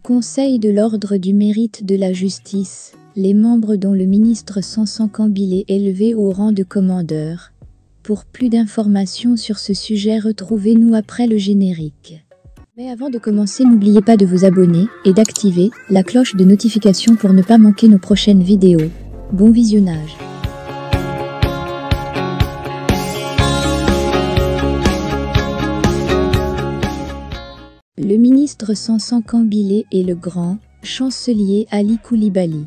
Conseil de l'ordre du mérite de la justice, les membres dont le ministre Sansan Kambilé est élevé au rang de commandeur. Pour plus d'informations sur ce sujet, retrouvez-nous après le générique. Mais avant de commencer, n'oubliez pas de vous abonner et d'activer la cloche de notification pour ne pas manquer nos prochaines vidéos. Bon visionnage. Le ministre Sansan Kambilé et le grand chancelier Ali Coulibaly.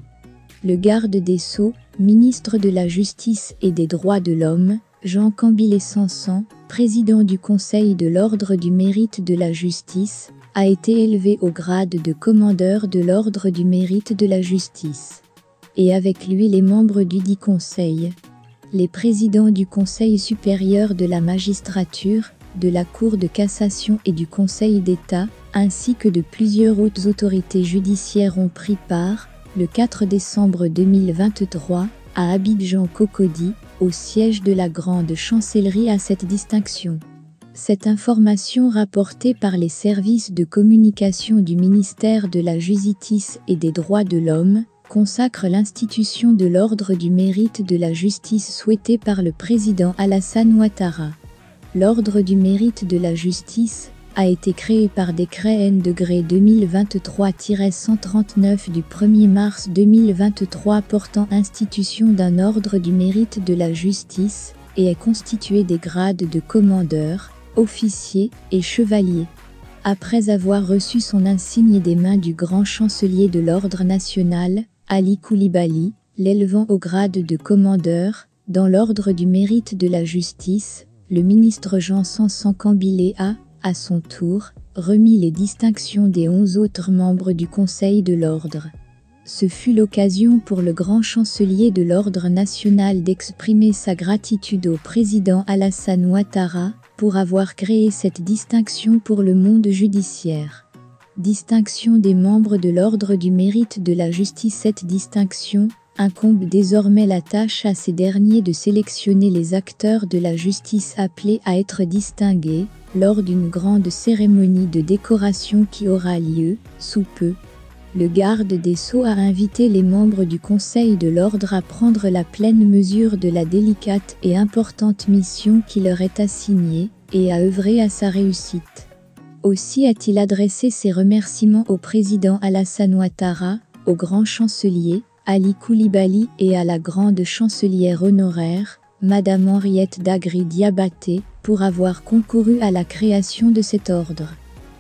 Le garde des Sceaux, ministre de la Justice et des Droits de l'Homme, Jean Kambilé Sansan, président du Conseil de l'Ordre du Mérite de la Justice, a été élevé au grade de commandeur de l'Ordre du Mérite de la Justice. Et avec lui les membres du dit conseil, les présidents du Conseil supérieur de la magistrature, de la Cour de cassation et du Conseil d'État, ainsi que de plusieurs hautes autorités judiciaires ont pris part, le 4 décembre 2023, à Abidjan Cocody, au siège de la Grande Chancellerie à cette distinction. Cette information rapportée par les services de communication du ministère de la Justice et des Droits de l'Homme consacre l'institution de l'Ordre du Mérite de la Justice souhaitée par le président Alassane Ouattara. L'Ordre du Mérite de la Justice a été créé par décret N-degré 2023-139 du 1er mars 2023 portant institution d'un Ordre du Mérite de la Justice et est constitué des grades de commandeur, officier et chevalier. Après avoir reçu son insigne des mains du grand chancelier de l'Ordre national, Ali Coulibaly, l'élevant au grade de commandeur, dans l'Ordre du Mérite de la Justice, le ministre Jean Sansan Kambilé a, à son tour, remis les distinctions des 11 autres membres du Conseil de l'Ordre. Ce fut l'occasion pour le grand chancelier de l'Ordre national d'exprimer sa gratitude au président Alassane Ouattara pour avoir créé cette distinction pour le monde judiciaire. Distinction des membres de l'Ordre du Mérite de la Justice. Cette distinction incombe désormais la tâche à ces derniers de sélectionner les acteurs de la justice appelés à être distingués lors d'une grande cérémonie de décoration qui aura lieu, sous peu. Le garde des Sceaux a invité les membres du Conseil de l'Ordre à prendre la pleine mesure de la délicate et importante mission qui leur est assignée et à œuvrer à sa réussite. Aussi a-t-il adressé ses remerciements au président Alassane Ouattara, au grand chancelier, Ali Coulibaly et à la grande chancelière honoraire, Madame Henriette Dagri Diabaté, pour avoir concouru à la création de cet ordre.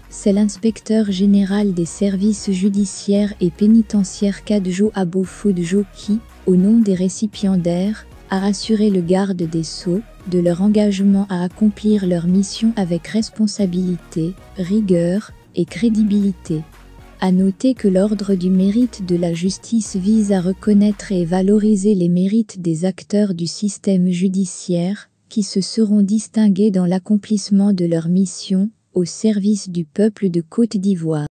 C'est l'inspecteur général des services judiciaires et pénitentiaires Kadjo Abou-Foudjo qui, au nom des récipiendaires, a assuré le garde des Sceaux de leur engagement à accomplir leur mission avec responsabilité, rigueur et crédibilité. À noter que l'Ordre du Mérite de la Justice vise à reconnaître et valoriser les mérites des acteurs du système judiciaire, qui se seront distingués dans l'accomplissement de leur mission, au service du peuple de Côte d'Ivoire.